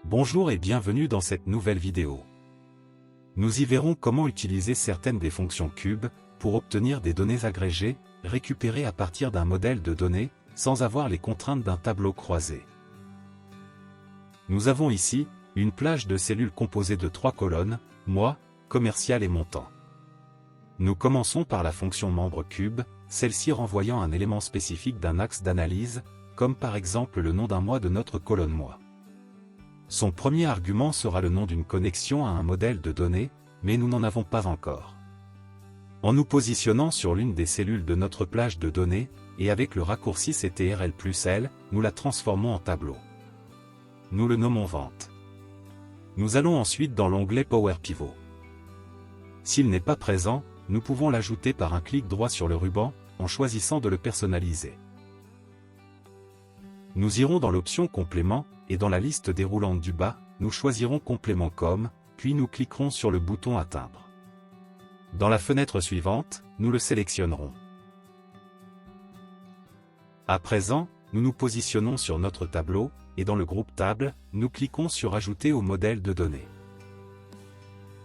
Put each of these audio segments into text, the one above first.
Bonjour et bienvenue dans cette nouvelle vidéo. Nous y verrons comment utiliser certaines des fonctions Cube pour obtenir des données agrégées, récupérées à partir d'un modèle de données, sans avoir les contraintes d'un tableau croisé. Nous avons ici une plage de cellules composée de 3 colonnes, mois, commercial et montant. Nous commençons par la fonction membre Cube, celle-ci renvoyant un élément spécifique d'un axe d'analyse, comme par exemple le nom d'un mois de notre colonne mois. Son premier argument sera le nom d'une connexion à un modèle de données, mais nous n'en avons pas encore. En nous positionnant sur l'une des cellules de notre plage de données, et avec le raccourci CTRL+L, nous la transformons en tableau. Nous le nommons Vente. Nous allons ensuite dans l'onglet Power Pivot. S'il n'est pas présent, nous pouvons l'ajouter par un clic droit sur le ruban, en choisissant de le personnaliser. Nous irons dans l'option Complément, et dans la liste déroulante du bas, nous choisirons Complément comme, puis nous cliquerons sur le bouton Atteindre. Dans la fenêtre suivante, nous le sélectionnerons. À présent, nous nous positionnons sur notre tableau, et dans le groupe Table, nous cliquons sur Ajouter au modèle de données.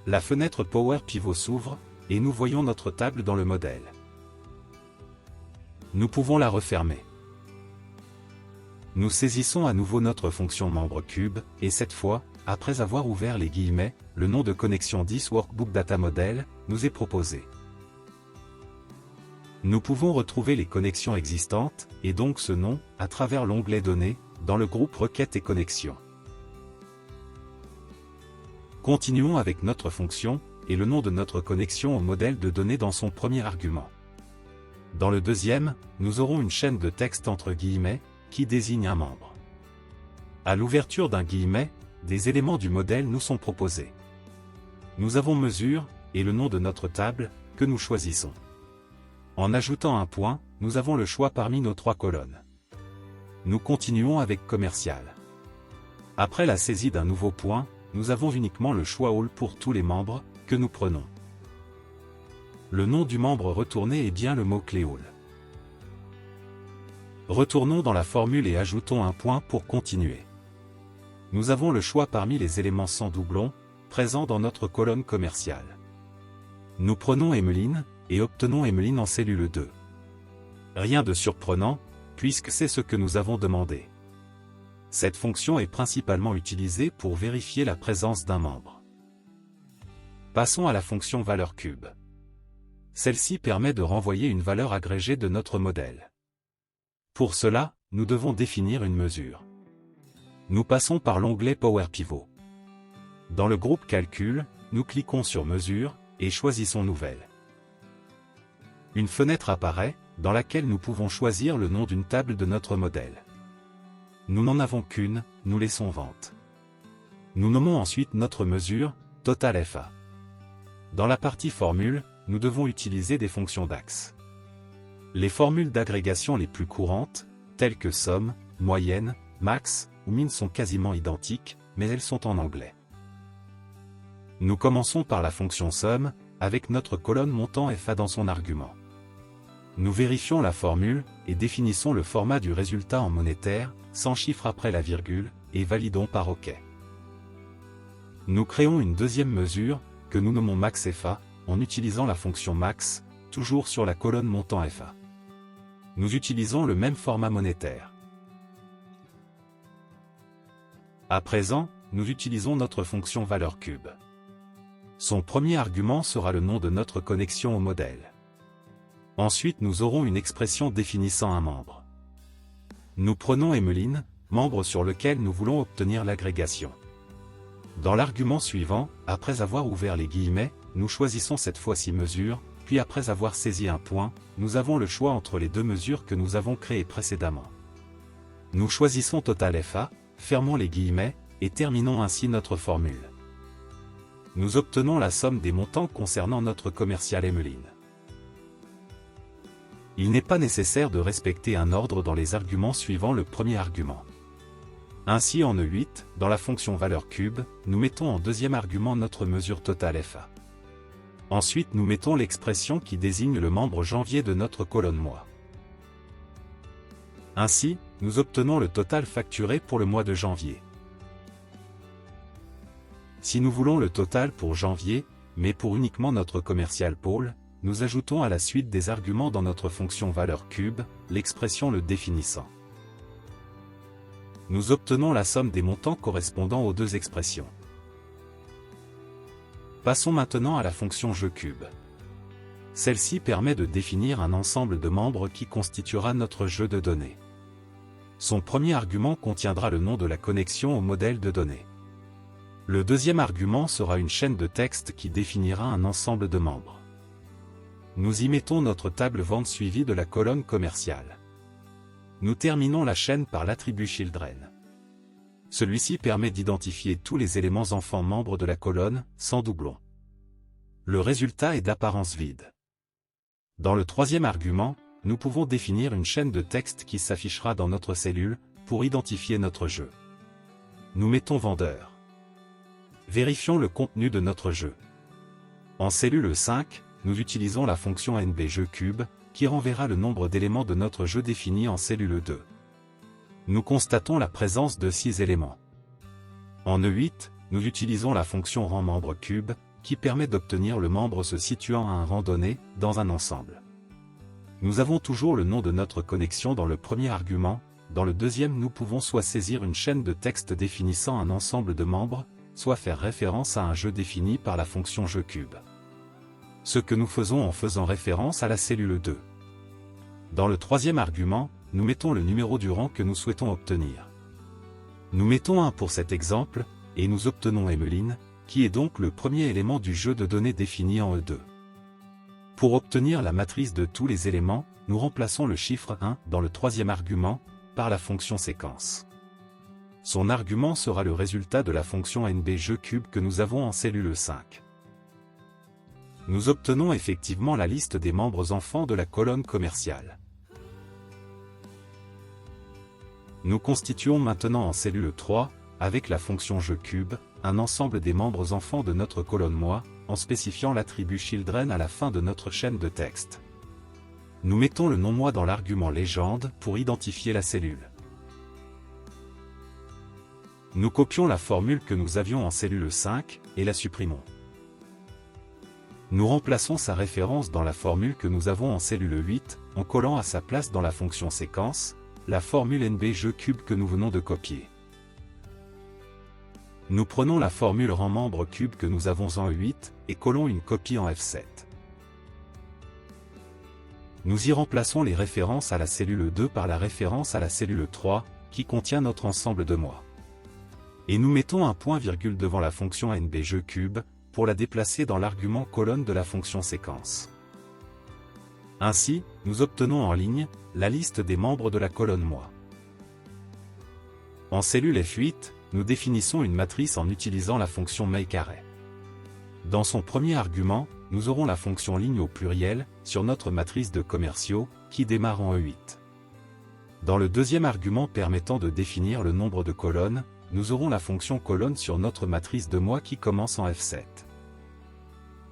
La fenêtre Power Pivot s'ouvre, et nous voyons notre table dans le modèle. Nous pouvons la refermer. Nous saisissons à nouveau notre fonction membre Cube, et cette fois, après avoir ouvert les guillemets, le nom de connexion 10 Workbook Data Model nous est proposé. Nous pouvons retrouver les connexions existantes, et donc ce nom, à travers l'onglet Données, dans le groupe Requêtes et connexions. Continuons avec notre fonction, et le nom de notre connexion au modèle de données dans son premier argument. Dans le deuxième, nous aurons une chaîne de texte entre guillemets, qui désigne un membre. À l'ouverture d'un guillemet, des éléments du modèle nous sont proposés. Nous avons mesure, et le nom de notre table, que nous choisissons. En ajoutant un point, nous avons le choix parmi nos 3 colonnes. Nous continuons avec commercial. Après la saisie d'un nouveau point, nous avons uniquement le choix All pour tous les membres, que nous prenons. Le nom du membre retourné est bien le mot-clé All. Retournons dans la formule et ajoutons un point pour continuer. Nous avons le choix parmi les éléments sans doublon, présents dans notre colonne commerciale. Nous prenons Emeline, et obtenons Emeline en cellule 2. Rien de surprenant, puisque c'est ce que nous avons demandé. Cette fonction est principalement utilisée pour vérifier la présence d'un membre. Passons à la fonction valeur cube. Celle-ci permet de renvoyer une valeur agrégée de notre modèle. Pour cela, nous devons définir une mesure. Nous passons par l'onglet Power Pivot. Dans le groupe Calcul, nous cliquons sur Mesure, et choisissons Nouvelle. Une fenêtre apparaît, dans laquelle nous pouvons choisir le nom d'une table de notre modèle. Nous n'en avons qu'une, nous laissons Vente. Nous nommons ensuite notre mesure, Total FA. Dans la partie Formule, nous devons utiliser des fonctions d'axe. Les formules d'agrégation les plus courantes, telles que somme, moyenne, max ou min sont quasiment identiques, mais elles sont en anglais. Nous commençons par la fonction somme, avec notre colonne montant FA dans son argument. Nous vérifions la formule, et définissons le format du résultat en monétaire, sans chiffre après la virgule, et validons par OK. Nous créons une deuxième mesure, que nous nommons max FA, en utilisant la fonction max, toujours sur la colonne montant FA. Nous utilisons le même format monétaire. À présent, nous utilisons notre fonction valeur cube. Son premier argument sera le nom de notre connexion au modèle. Ensuite nous aurons une expression définissant un membre. Nous prenons Emeline, membre sur lequel nous voulons obtenir l'agrégation. Dans l'argument suivant, après avoir ouvert les guillemets, nous choisissons cette fois-ci mesure, puis après avoir saisi un point, nous avons le choix entre les 2 mesures que nous avons créées précédemment. Nous choisissons Total FA, fermons les guillemets, et terminons ainsi notre formule. Nous obtenons la somme des montants concernant notre commercial Emeline. Il n'est pas nécessaire de respecter un ordre dans les arguments suivant le premier argument. Ainsi en E8, dans la fonction valeur cube, nous mettons en deuxième argument notre mesure Total FA. Ensuite nous mettons l'expression qui désigne le membre janvier de notre colonne mois. Ainsi, nous obtenons le total facturé pour le mois de janvier. Si nous voulons le total pour janvier, mais pour uniquement notre commercial Paul, nous ajoutons à la suite des arguments dans notre fonction valeur cube, l'expression le définissant. Nous obtenons la somme des montants correspondant aux deux expressions. Passons maintenant à la fonction jeu cube. Celle-ci permet de définir un ensemble de membres qui constituera notre jeu de données. Son premier argument contiendra le nom de la connexion au modèle de données. Le deuxième argument sera une chaîne de texte qui définira un ensemble de membres. Nous y mettons notre table vente suivie de la colonne commerciale. Nous terminons la chaîne par l'attribut children. Celui-ci permet d'identifier tous les éléments enfants membres de la colonne, sans doublon. Le résultat est d'apparence vide. Dans le troisième argument, nous pouvons définir une chaîne de texte qui s'affichera dans notre cellule, pour identifier notre jeu. Nous mettons vendeur. Vérifions le contenu de notre jeu. En cellule 5, nous utilisons la fonction nbJeuCube, qui renverra le nombre d'éléments de notre jeu défini en cellule 2. Nous constatons la présence de 6 éléments. En E8, nous utilisons la fonction randMembreCube, qui permet d'obtenir le membre se situant à un rang donné, dans un ensemble. Nous avons toujours le nom de notre connexion dans le premier argument, dans le deuxième nous pouvons soit saisir une chaîne de texte définissant un ensemble de membres, soit faire référence à un jeu défini par la fonction jeuCube. Ce que nous faisons en faisant référence à la cellule 2. Dans le troisième argument, nous mettons le numéro du rang que nous souhaitons obtenir. Nous mettons 1 pour cet exemple, et nous obtenons Emmeline, qui est donc le premier élément du jeu de données défini en E2. Pour obtenir la matrice de tous les éléments, nous remplaçons le chiffre 1 dans le troisième argument, par la fonction séquence. Son argument sera le résultat de la fonction nbJeuCube que nous avons en cellule 5. Nous obtenons effectivement la liste des membres enfants de la colonne commerciale. Nous constituons maintenant en cellule 3, avec la fonction jeuCube, un ensemble des membres enfants de notre colonne mois, en spécifiant l'attribut children à la fin de notre chaîne de texte. Nous mettons le nom mois dans l'argument légende pour identifier la cellule. Nous copions la formule que nous avions en cellule 5, et la supprimons. Nous remplaçons sa référence dans la formule que nous avons en cellule 8, en collant à sa place dans la fonction séquence, la formule nbJeuCube que nous venons de copier. Nous prenons la formule randMembreCube que nous avons en E8, et collons une copie en F7. Nous y remplaçons les références à la cellule 2 par la référence à la cellule 3, qui contient notre ensemble de mois. Et nous mettons un point-virgule devant la fonction nbJeuCube, pour la déplacer dans l'argument colonne de la fonction séquence. Ainsi, nous obtenons en ligne, la liste des membres de la colonne mois. En cellule F8, nous définissons une matrice en utilisant la fonction makeArray. Dans son premier argument, nous aurons la fonction ligne au pluriel, sur notre matrice de commerciaux, qui démarre en E8. Dans le deuxième argument permettant de définir le nombre de colonnes, nous aurons la fonction colonne sur notre matrice de mois qui commence en F7.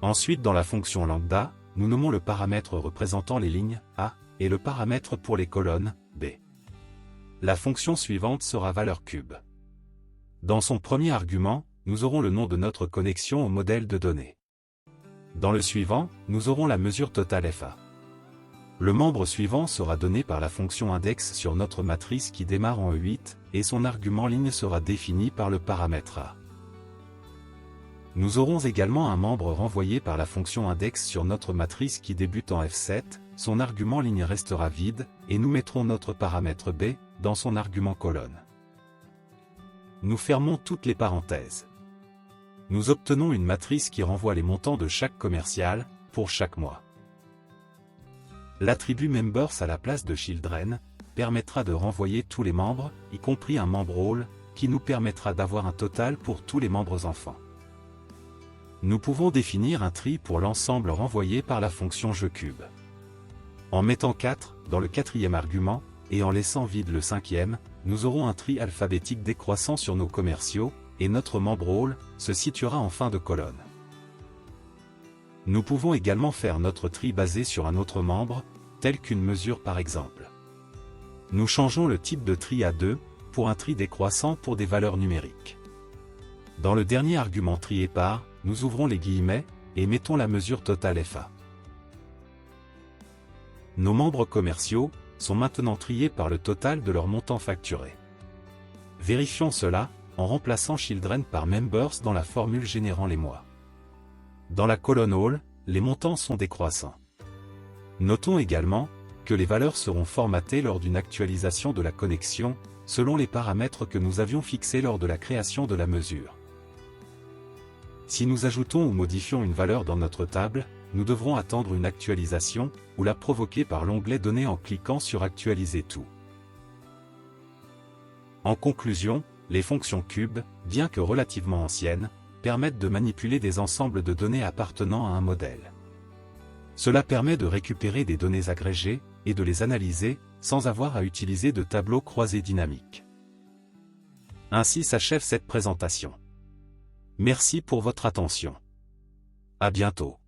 Ensuite dans la fonction lambda, nous nommons le paramètre représentant les lignes, A, et le paramètre pour les colonnes, B. La fonction suivante sera valeur cube. Dans son premier argument, nous aurons le nom de notre connexion au modèle de données. Dans le suivant, nous aurons la mesure totale FA. Le membre suivant sera donné par la fonction index sur notre matrice qui démarre en E8, et son argument ligne sera défini par le paramètre A. Nous aurons également un membre renvoyé par la fonction index sur notre matrice qui débute en F7, son argument ligne restera vide, et nous mettrons notre paramètre B, dans son argument colonne. Nous fermons toutes les parenthèses. Nous obtenons une matrice qui renvoie les montants de chaque commercial, pour chaque mois. L'attribut members à la place de children, permettra de renvoyer tous les membres, y compris un membre all, qui nous permettra d'avoir un total pour tous les membres enfants. Nous pouvons définir un tri pour l'ensemble renvoyé par la fonction jeuCube. En mettant 4 dans le quatrième argument, et en laissant vide le cinquième, nous aurons un tri alphabétique décroissant sur nos commerciaux, et notre membre all se situera en fin de colonne. Nous pouvons également faire notre tri basé sur un autre membre, tel qu'une mesure par exemple. Nous changeons le type de tri à 2, pour un tri décroissant pour des valeurs numériques. Dans le dernier argument trié par, nous ouvrons les guillemets, et mettons la mesure totale FA. Nos membres commerciaux sont maintenant triés par le total de leur montant facturé. Vérifions cela, en remplaçant Children par Members dans la formule générant les mois. Dans la colonne All, les montants sont décroissants. Notons également que les valeurs seront formatées lors d'une actualisation de la connexion, selon les paramètres que nous avions fixés lors de la création de la mesure. Si nous ajoutons ou modifions une valeur dans notre table, nous devrons attendre une actualisation, ou la provoquer par l'onglet Données en cliquant sur Actualiser tout. En conclusion, les fonctions cube, bien que relativement anciennes, permettent de manipuler des ensembles de données appartenant à un modèle. Cela permet de récupérer des données agrégées, et de les analyser, sans avoir à utiliser de tableaux croisés dynamiques. Ainsi s'achève cette présentation. Merci pour votre attention. À bientôt.